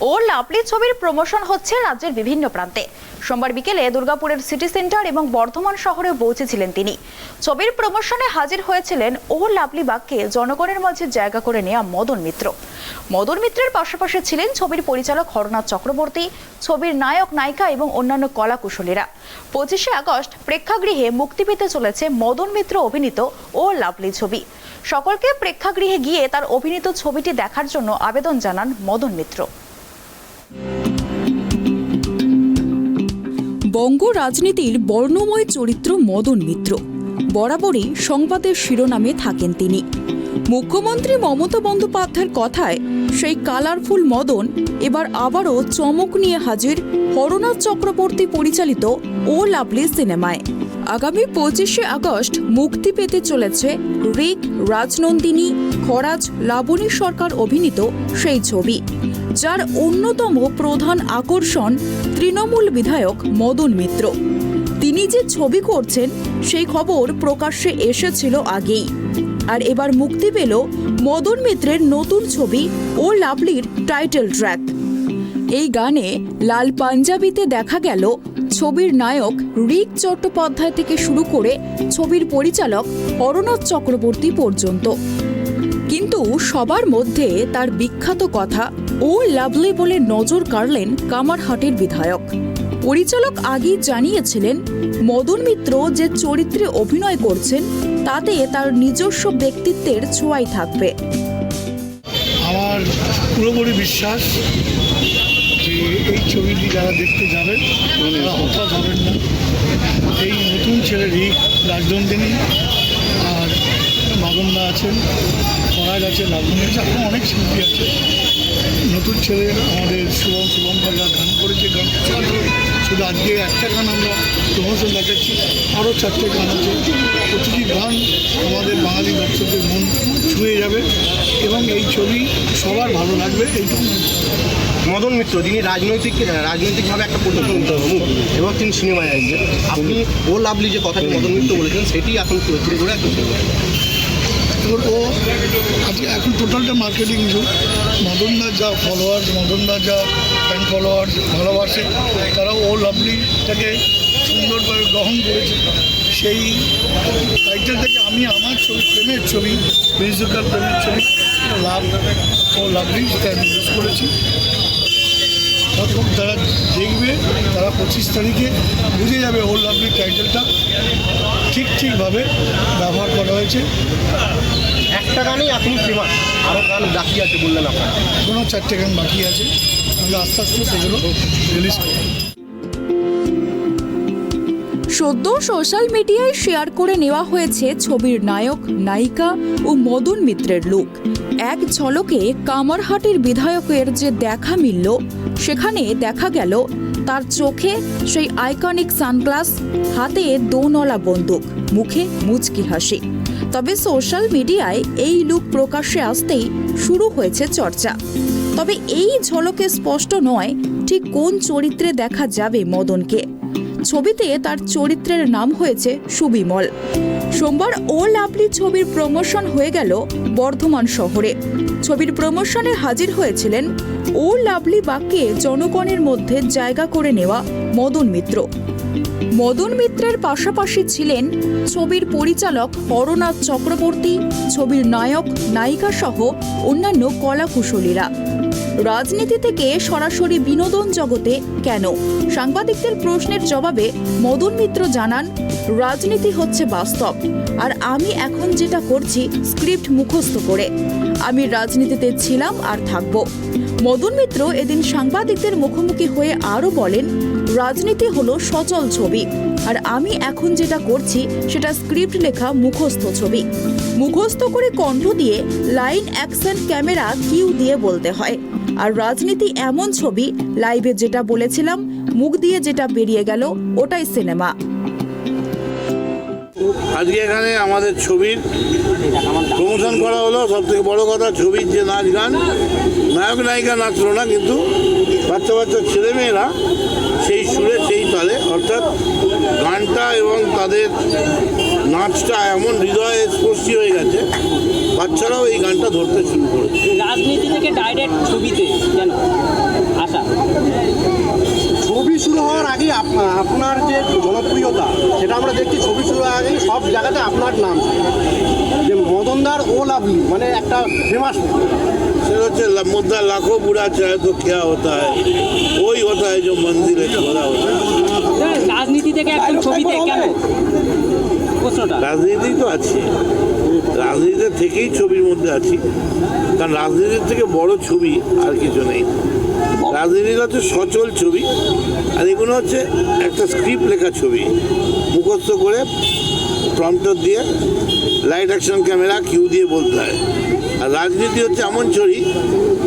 ও lovely ছবির promotion হচ্ছে রাজ্যের বিভিন্ন প্রান্তে। সোমবার বিকেলে দুর্গাপুরের সিটি সেন্টার এবং বর্ধমান শহরে পৌঁছেছিলেন তিনি। ছবির প্রমোশনে হাজির হয়েছিলেন ও লাভলি বাগকে জনগণের মাঝে জায়গা করে নেওয়া মদন মিত্র। মদন মিত্রের পাশাপাশি ছিলেন ছবির পরিচালক হরনাথ চক্রবর্তী, ছবির নায়ক নায়িকা এবং অন্যান্য কলাকুশলীরা। 25শে আগস্ট প্রেক্ষাগৃহে মুক্তি পেতে চলেছে মদন মিত্র অভিনীত ও লাভলি ছবি। সকলকে প্রেক্ষাগৃহে গিয়ে তার অভিনীত ছবিটি দেখার জন্য আবেদন জানান মদন মিত্র। বঙ্গ রাজনীতির বর্ণময় চরিত্র মদন মিত্র। বরাবরই সংবাদের শিরোনামে থাকেন তিনি। মুখ্যমন্ত্রী মমতা বন্দ্যোপাধ্যায়ের কথায় সেই কালারফুল মদন এবার আবারও চমক নিয়ে হাজির হরনাথ চক্রবর্তী পরিচালিত ও লাভলি সিনেমায়। আগামী 25শে আগস্ট মুক্তি পেতে চলেছে রিক, রাজনন্দিনী, খরাজ, লাবণী সরকার অভিনীত সেই ছবি, যার অন্যতম প্রধান আকর্ষণ তৃণমূল বিধায়ক মদন মিত্র। তিনি যে ছবি করছেন সেই খবর প্রকাশ্যে এসেছিল আগেই, আর এবার মুক্তি পেল মদন মিত্রের নতুন ছবি ও লাভলির টাইটেল ট্র্যাক। এই গানে লাল পাঞ্জাবিতে দেখা গেল ছবির নায়ক রিক চট্টোপাধ্যায় থেকে শুরু করে ছবির পরিচালক হরনাথ চক্রবর্তী পর্যন্ত। কিন্তু সবার মধ্যে তার বিখ্যাত কথা ও লাভলি বলে নজর কাড়লেন কামারহাটির বিধায়ক। পরিচালক আগেই জানিয়েছিলেন মদন মিত্র যে চরিত্রে অভিনয় করছেন তাতে তার নিজস্ব ব্যক্তিত্বের ছোঁয়াই থাকবে। আমার পুরোপুরি বিশ্বাস যে এই ছবিটি যারা দেখতে যাবেন তারা হতাশ হবেন না। এই নতুন ছেলে রিক, রাজনন্দিনী আর মাদনদা আছেন, খরাজ আছে, লাবণী আছে, এখন অনেক শিল্পী আছে। নতুন ছেলে আমাদের শুভম পাল্লা গান করেছে, গান শুধু আজকে একটা গান আমরা প্রমোশন দেখাচ্ছি, আরও 4টে গান আছে। প্রতিটি গান আমাদের বাঙালি দর্শকদের মন ছুঁয়ে যাবে এবং এই ছবি সবার ভালো লাগবে। এইটুকু মদন মিত্র যিনি রাজনৈতিকভাবে একটা পরিবর্তন মুখ এবং তিনি সিনেমায় আসছেন, আপনি ও লাভলি যে কথাটি মদন মিত্র বলেছেন সেটি এখন পুরোপুরি করে একদম ও আজকে এখন টোটালটা মার্কেটিং যুগ। মদনদার যা ফলোয়ার্স, মদনদার যা ফ্যান ফলোয়ার্স ভালোবাসে, তারা ও লাভলিটাকে সুন্দরভাবে গ্রহণ করেছে। সেই টাইটেল থেকে আমি আমার ছবি, প্রেমের ছবি, ফেসবুকের প্রেমের ছবি লাভ ও লাভলি সেটা আমি ইউজ করেছি। তারা দেখবে, তারা 25 তারিখে বুঝে যাবে ও লাভলি টাইটেলটা ঠিকভাবে ব্যবহার করা হয়েছে। একটা গানেই আপনি ফেমাস, আরও গান বাকি আছে বললেন আপনার, এখনও 4টে গান বাকি আছে, আমরা আস্তে আস্তে সেগুলো রিলিজ করব। সদ্য সোশ্যাল মিডিয়ায় শেয়ার করে নেওয়া হয়েছে ছবির নায়ক, নায়িকা ও মদন মিত্রের লুক। এক ঝলকে কামারহাটির বিধায়কের যে দেখা মিলল, সেখানে দেখা গেল তার চোখে সেই আইকনিক সানগ্লাস, হাতে দোনলা বন্দুক, মুখে মুচকি হাসি। তবে সোশ্যাল মিডিয়ায় এই লুক প্রকাশ্যে আসতেই শুরু হয়েছে চর্চা। তবে এই ঝলকে স্পষ্ট নয় ঠিক কোন চরিত্রে দেখা যাবে মদনকে। ছবিতে তার চরিত্রের নাম হয়েছে সুবিমল। সোমবার ও লাভলি ছবির প্রমোশন হয়ে গেল বর্ধমান শহরে। ছবির প্রমোশনে হাজির হয়েছিলেন ও লাভলি বাগকে জনগণের মধ্যে জায়গা করে নেওয়া মদন মিত্র। মদন মিত্রের পাশাপাশি ছিলেন ছবির পরিচালক হরনাথ চক্রবর্তী, ছবির নায়ক নায়িকা সহ অন্যান্য কলাকুশলীরা। রাজনীতি থেকে সরাসরি বিনোদন জগতে কেন? সাংবাদিকদের প্রশ্নের জবাবে মদন মিত্র জানান, রাজনীতি হচ্ছে বাস্তব, আর আমি এখন যেটা করছি স্ক্রিপ্ট মুখস্থ করে। আমি রাজনীতিতে ছিলাম আর থাকব। মদন মিত্র এদিন সাংবাদিকদের মুখোমুখি হয়ে আরও বলেন, রাজনীতি হলো সচল ছবি, আর আমি এখন যেটা করছি সেটা স্ক্রিপ্ট লেখা মুখস্থ ছবি। মুখস্থ করে কণ্ঠ দিয়ে লাইন, অ্যাকশন, ক্যামেরা কিউ দিয়ে বলতে হয়। আর রাজনীতি এমন ছবি, লাইভে যেটা বলেছিলাম, মুখ দিয়ে যেটা বেরিয়ে গেল, ওটাই সিনেমা। আজকে এখানে আমাদের ছবির প্রমোশন করা হলো। সব থেকে বড় কথা, ছবির যে নাচ গান, নায়ক নায়িকা নাচলো না, কিন্তু বাচ্চা ছেলেমেয়েরা সেই সুরে সেই তালে, অর্থাৎ গানটা এবং তাদের নাচটা এমন হৃদয়ে স্পর্শী হয়ে গেছে, বাচ্চারাও এই গানটা ধরতে শুরু করেছে। রাজনীতি থেকে ডাইরেক্ট ছবিতে কেন? আপনার যে জনপ্রিয়তা সেটা আমরা দেখছি ছবি শুরু আগেই সব জায়গাতে আপনার নাম যে মদনদার ও লাভলি মানে একটা ফেমাস সেটা হচ্ছে মুদ্রা লাখো বুড়া চায় তো क्या होता है वही होता है जो मंजिल है खोदा होता है। রাজনীতি থেকে একদম ছবিতে কেন প্রশ্নটা? রাজনীতি তো আছে, রাজনীতি থেকেই ছবির মধ্যে আছি, কারণ রাজনীতির থেকে বড় ছবি আর কিছু নেই। রাজনীতি হচ্ছে সচল ছবি, আর এগুলো হচ্ছে একটা স্ক্রিপ্ট লেখা ছবি, মুখস্থ করে প্রম্পটার দিয়ে লাইট অ্যাকশন ক্যামেরা কিউ দিয়ে বলতে হয়। আর রাজনীতি হচ্ছে এমন ছবি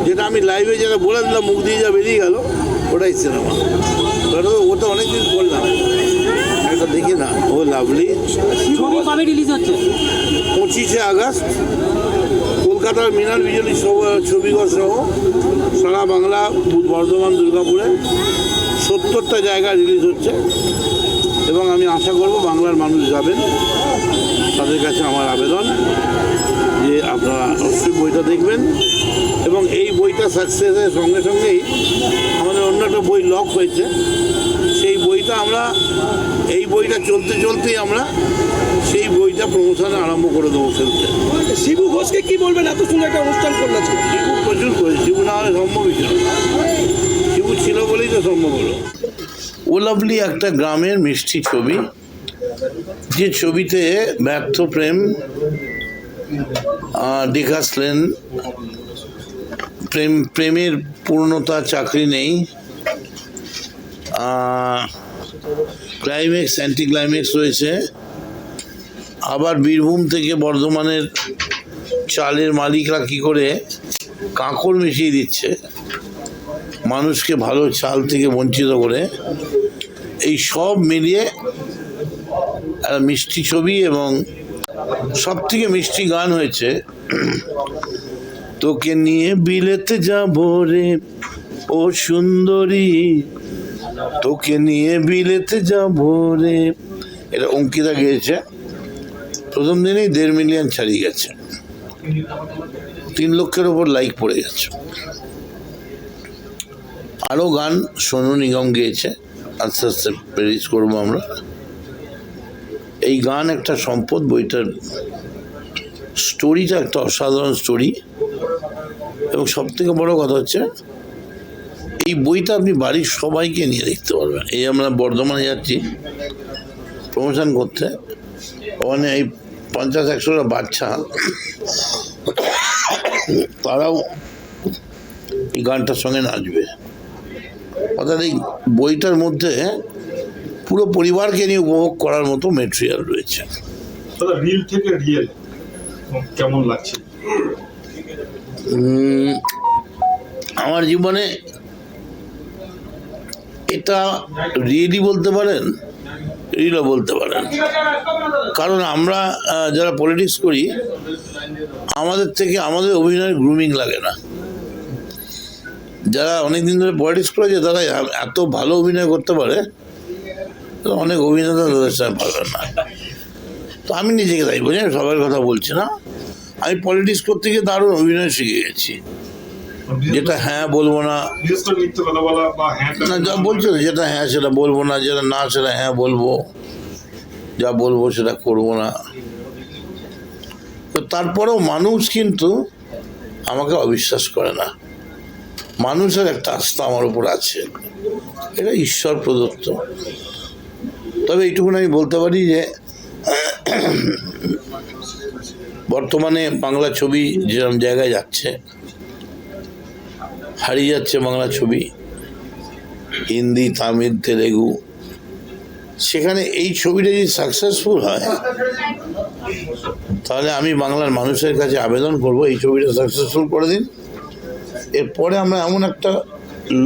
যেটা আমি লাইভে যেটা বলে দিলাম মুখ দিয়ে যা বেরিয়ে গেল ওটাই সিনেমা। ওটা অনেকদিন করলাম, একটা দেখি না ও লাভলি। ছবি কবে রিলিজ হচ্ছে? 25শে আগস্ট কলকাতার মিনার বিজলি ছবিঘর সহ সারা বাংলা, বর্ধমান, দুর্গাপুরে 70টা জায়গায় রিলিজ হচ্ছে এবং আমি আশা করব বাংলার মানুষ যাবেন। তাদের কাছে আমার আবেদন যে আপনারা অবশ্যই বইটা দেখবেন এবং এই বইটা সাকসেসের সঙ্গে সঙ্গেই আমাদের অন্য একটা বই লক হয়েছে, সেই বইটা আমরা এই বইটা চলতে চলতেই আমরা সেই বইটা প্রমোশনে আরম্ভ করে দেবো ফেলতে। শিবু ঘোষকে কি বলবেন, এত সুন্দর একটা অনুষ্ঠান করলেন? শিবু প্রচুর করে, শিবু না হলে সম্ভবই ছিল, শিবু ছিল বলেই তো সম্ভব হলো। ও লাভলি একটা গ্রামের মিষ্টি ছবি, যে ছবিতে ব্যর্থ প্রেম, দেখাচ্ছেন প্রেমের পূর্ণতা, চাকরি নেই, ক্লাইম্যাক্স অ্যান্টি ক্লাইম্যাক্স রয়েছে। আবার বীরভূম থেকে বর্ধমানের চালের মালিকরা কি করে কাঁকড় মিশিয়ে দিচ্ছে মানুষকে ভালো চাল থেকে বঞ্চিত করে, এই সব মিলিয়ে একটা মিষ্টি ছবি এবং সব থেকে মিষ্টি গান হয়েছে তোকে নিয়ে বিলেতে যাবো রে ও সুন্দরী, তোকে নিয়ে বিলেতে যাবো রে। এটা অঙ্কিতা গেয়েছে, প্রথম দিনেই 1.5 মিলিয়ন ছাড়িয়ে গেছে, 3 লক্ষের ওপর লাইক পড়ে গেছে। আরও গান সোনু নিগম গেয়েছে, আস্তে আস্তে রিলিজ করবো আমরা। এই গান একটা সম্পদ, বইটার স্টোরিটা একটা অসাধারণ স্টোরি এবং সব থেকে বড় কথা হচ্ছে এই বইটা আপনি বাড়ির সবাইকে নিয়ে দেখতে পারবেন। এই আমরা বর্ধমানে যাচ্ছি প্রমোশন করতে, ওখানে এই 50-100টা বাচ্চা তারাও এই গানটার সঙ্গে নাচবে। অর্থাৎ এই বইটার মধ্যে পুরো পরিবারকে নিয়ে উপভোগ করার মতো মেটেরিয়াল রয়েছে। রিল থেকে রিয়েল কেমন লাগছে? আমার জীবনে এটা রিয়েলি বলতে পারেন, রিলও বলতে পারেন, কারণ আমরা যারা পলিটিক্স করি আমাদের থেকে আমাদের অভিনয়ের গ্রুমিং লাগে না। যারা অনেকদিন ধরে পলিটিক্স করেছে তারা এত ভালো অভিনয় করতে পারে, অনেক অভিনেতা তাদের সাথে পারবে না। তো আমি নিজেকে তাই বলি, সবার কথা বলছি না, আমি পলিটিক্স করতে গিয়ে দারুণ অভিনয় শিখে গেছি। যেটা হ্যাঁ বলবো না, না যা বলছো যেটা হ্যাঁ সেটা বলবো না, যেটা না সেটা হ্যাঁ বলবো, যা বলবো সেটা করবো না। তো তারপরেও মানুষ কিন্তু আমাকে অবিশ্বাস করে না, মানুষের একটা আস্থা আমার উপর আছে, এটা ঈশ্বর প্রদত্ত। তবে এইটুকুন আমি বলতে পারি যে বর্তমানে বাংলা ছবি যেরকম জায়গায় যাচ্ছে, হারিয়ে যাচ্ছে বাংলা ছবি, হিন্দি, তামিল, তেলেগু, সেখানে এই ছবিটা যদি সাকসেসফুল হয় তাহলে আমি বাংলার মানুষের কাছে আবেদন করব এই ছবিটা সাকসেসফুল করে দিন। এরপরে আমরা এমন একটা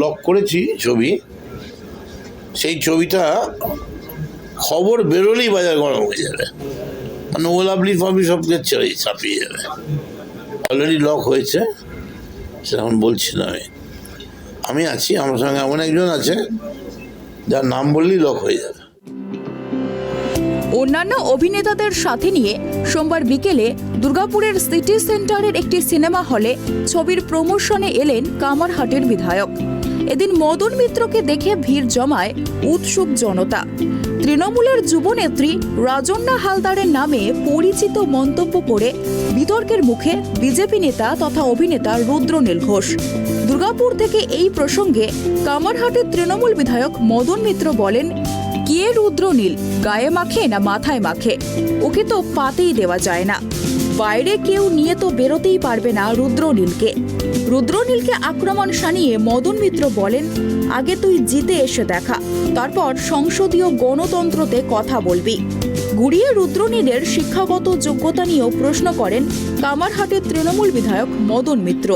লক করেছি ছবি, সেই ছবিটা খবর বেরোলেই বাজার গরম হয়ে যাবে, মানে ও লাভলি ফাবলি সব কিছু ছাপিয়ে যাবে। অলরেডি লক হয়েছে, সেটা এখন বলছি না, আমি আছি, আমার সঙ্গে এমন একজন আছে যার নাম বললেই লক হয়ে যাবে। অন্যান্য অভিনেতাদের সাথে নিয়ে সোমবার বিকেলে দুর্গাপুরের সিটি সেন্টারের একটি সিনেমা হলে ছবির প্রমোশনে এলেন কামারহাটের বিধায়ক। এদিন মদন মিত্রকে দেখে ভিড় জমায় উৎসুক জনতা। তৃণমূলের যুবনেত্রী রাজন্না হালদারের নামে পরিচিত মন্তব্য করে বিতর্কের মুখে বিজেপি নেতা তথা অভিনেতা রুদ্রনীল ঘোষ। দুর্গাপুর থেকে এই প্রসঙ্গে কামারহাটের তৃণমূল বিধায়ক মদন মিত্র বলেন, কে রুদ্রনীল, গায়ে মাখে না মাথায় মাখে, ওকে তো পাতেই দেওয়া যায় না। বাইরে কেউ নিয়ে তো বেরোতেই পারবে না রুদ্রনীলকে। রুদ্রনীলকে আক্রমণ শানিয়ে মদন মিত্র বলেন, আগে তুই জিতে এসে দেখা, তারপর সংসদীয় গণতন্ত্রতে কথা বলবি। গুড়িয়ে রুদ্রনীলের শিক্ষাগত যোগ্যতা নিয়েও প্রশ্ন করেন কামারহাটের তৃণমূল বিধায়ক মদন মিত্র।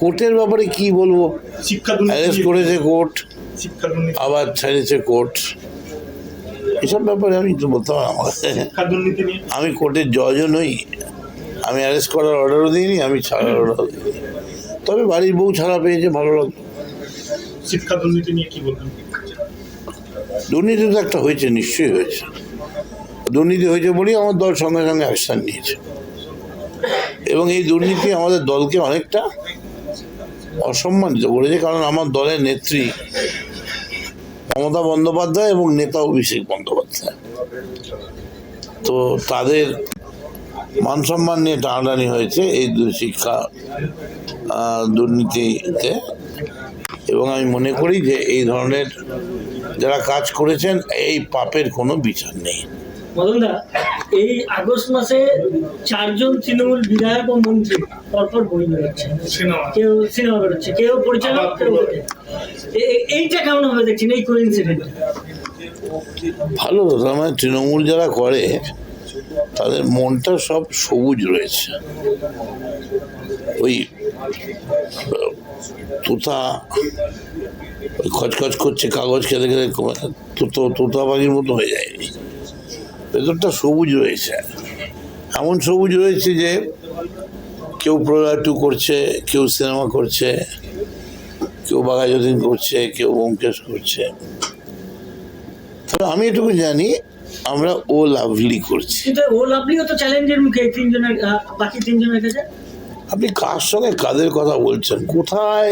কোর্টের ব্যাপারে কি বলবো, শিক্ষা অ্যারেস্ট করেছে কোর্ট, শিক্ষা দুর্নীতি আবার ছেড়েছে কোর্ট, এসব ব্যাপারে আমি তো বলতে পারবো। শিক্ষা দুর্নীতি নিয়ে আমি কোর্টের জজও নই, আমি অ্যারেস্ট করার অর্ডারও দিইনি, আমি ছাড়ার অর্ডারও দিইনি। তবে বাড়ির বউ ছাড়া পেয়েছে, ভালো লাগলো। শিক্ষা দুর্নীতি নিয়ে কি বলবেন? দুর্নীতি তো একটা হয়েছে, নিশ্চয়ই হয়েছে। দুর্নীতি হয়েছে বলেই আমার দল সঙ্গে সঙ্গে অ্যাকশন নিয়েছে, এবং এই দুর্নীতি আমাদের দলকে অনেকটা অসম্মানিত করেছে। কারণ আমার দলের নেত্রী মমতা বন্দ্যোপাধ্যায় এবং নেতা অভিষেক বন্দ্যোপাধ্যায়, তো তাদের মান সম্মান নিয়ে টানাটানি হয়েছে এই শিক্ষা দুর্নীতিতে। এবং আমি মনে করি যে এই ধরনের যারা কাজ করেছেন এই পাপের কোনো বিচার নেই। মদনদা, এই আগস্ট মাসে 4 জন তৃণমূল বিধায়ক ও মন্ত্রী পরপর বই বেরোচ্ছে, কেউ সিনেমা বেরোচ্ছে, কেউ পরিচালক, কেউ এইটা কেমন হবে দেখছেন এই কোইন্সিডেন্ট? ভালো, তার মানে তৃণমূল যারা করে তাদের মনটা সব সবুজ রয়েছে। ওই তোতা খচখচ করছে, কাগজ খেতে খেতে তোতা পাখির মতো হয়ে যায়নি, ভেতরটা সবুজ রয়েছে। এমন সবুজ রয়েছে যে কেউ প্রয়াটু করছে, কেউ সিনেমা করছে, কেউ বাঘাযতীন করছে, কেউ ব্যোমকেশ করছে। তবে আমি এটুকু জানি আমরা ও লাভলি করছি। কিন্তু ও লাভলিও তো চ্যালেঞ্জের মুখে তিনজনের, বাকি তিনজনের কাছে। আপনি কার সঙ্গে কাদের কথা বলছেন? কোথায়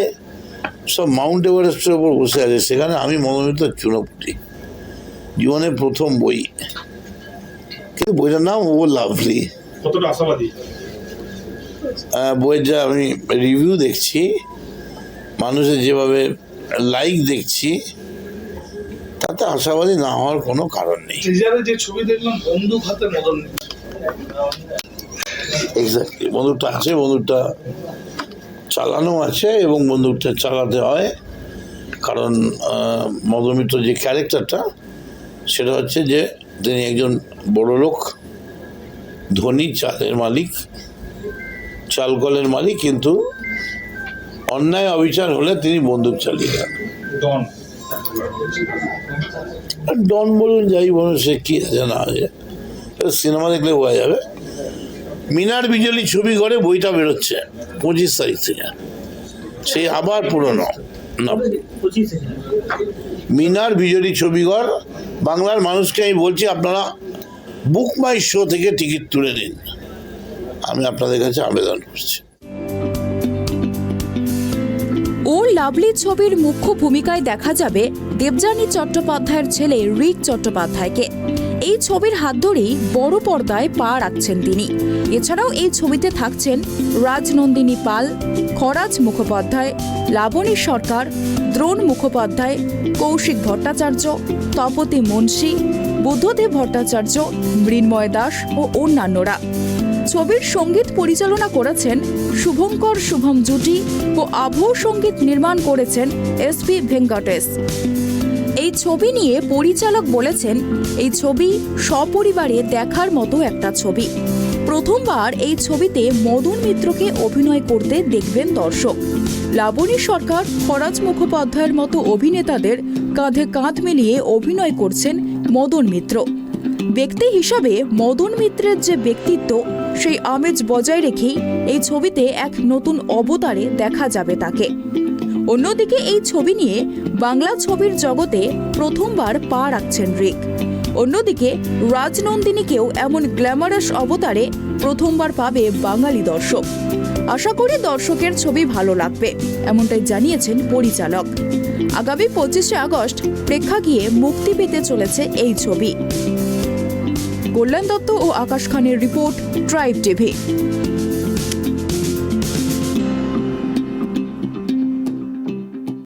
সব মাউন্ট এভারেস্টের ওপর বসে আছে, সেখানে আমি মদন মিত্র চুনোপুটি, জীবনের প্রথম বই, কিন্তু বইটার নাম ও লাভলি। কতটা আশাবাদী? বইয়ের যা আমি রিভিউ দেখছি, মানুষের যেভাবে লাইক দেখছি, তাতে আশাবাদী না হওয়ার কোনো কারণ নেই। যে ছবি দেখলাম বন্দুক হাতে মদন এক্স্যাক্টলি, বন্দুকটা আছে, বন্দুকটা চালানো আছে এবং বন্দুকটা চালাতে হয়। কারণ মদন মিত্র যে ক্যারেক্টারটা, সেটা হচ্ছে যে তিনি একজন বড় লোক, ধনী, চালের মালিক, চাল কলের মালিক, কিন্তু অন্যায় অবিচার হলে তিনি বন্দুক চালিয়ে দেন। ডন বলুন, যাই বলুন, সে কি আছে না আছে, সিনেমা দেখলে বোঝা যাবে। মিনার বিজলি ছবি করে বইটা বেরোচ্ছে 25 তারিখ থেকে, সেই আবার পুরনো না। মিনার বিজলি ছবিঘর, বাংলার মানুষকে আমি বলছি, আপনারা বুক মাই শো থেকে টিকিট তুলে নিন, আমি আপনাদের কাছে আবেদন করছি। ও লাভলি ছবির মুখ্য ভূমিকায় দেখা যাবে দেবযানী চট্টোপাধ্যায়ের ছেলে রিক চট্টোপাধ্যায়কে। এই ছবির হাত ধরেই বড় পর্দায় পা রাখছেন তিনি। এছাড়াও এই ছবিতে থাকছেন রাজনন্দিনী পাল, খরাজ মুখোপাধ্যায়, লাবণী সরকার, দ্রোণ মুখোপাধ্যায়, কৌশিক ভট্টাচার্য, তপতি মুন্সি, বুদ্ধদেব ভট্টাচার্য, মৃন্ময় দাস ও অন্যান্যরা। ছবির সঙ্গীত পরিচালনা করেছেন শুভঙ্কর শুভম জুটি ও আবহ সঙ্গীত নির্মাণ করেছেন এসপি ভেঙ্কটেশ। এই ছবি নিয়ে পরিচালক বলেছেন, এই ছবি সপরিবারে দেখার মতো একটা ছবি। প্রথমবার এই ছবিতে মদন মিত্রকে অভিনয় করতে দেখবেন দর্শক। লাবণী সরকার, খরাজ মুখোপাধ্যায়ের মতো অভিনেতাদের কাঁধে কাঁধ মিলিয়ে অভিনয় করছেন মদন মিত্র। ব্যক্তি হিসাবে মদন মিত্রের যে ব্যক্তিত্ব, সেই আমেজ বজায় রেখেই এই ছবিতে এক নতুন অবতারে দেখা যাবে তাকে। অন্যদিকে এই ছবি নিয়ে বাংলা ছবির জগতে প্রথমবার পা রাখছেন রিক। অন্যদিকে রাজনন্দিনীকেও এমন গ্ল্যামারাস অবতারে প্রথমবার পাবে বাঙালি দর্শক। আশা করি দর্শকের ছবি ভালো লাগবে, এমনটাই জানিয়েছেন পরিচালক। আগামী 25শে আগস্ট প্রেক্ষাগৃহে মুক্তি পেতে চলেছে এই ছবি। কল্যাণ দত্ত ও আকাশ খানের রিপোর্ট, ট্রাইব টিভি।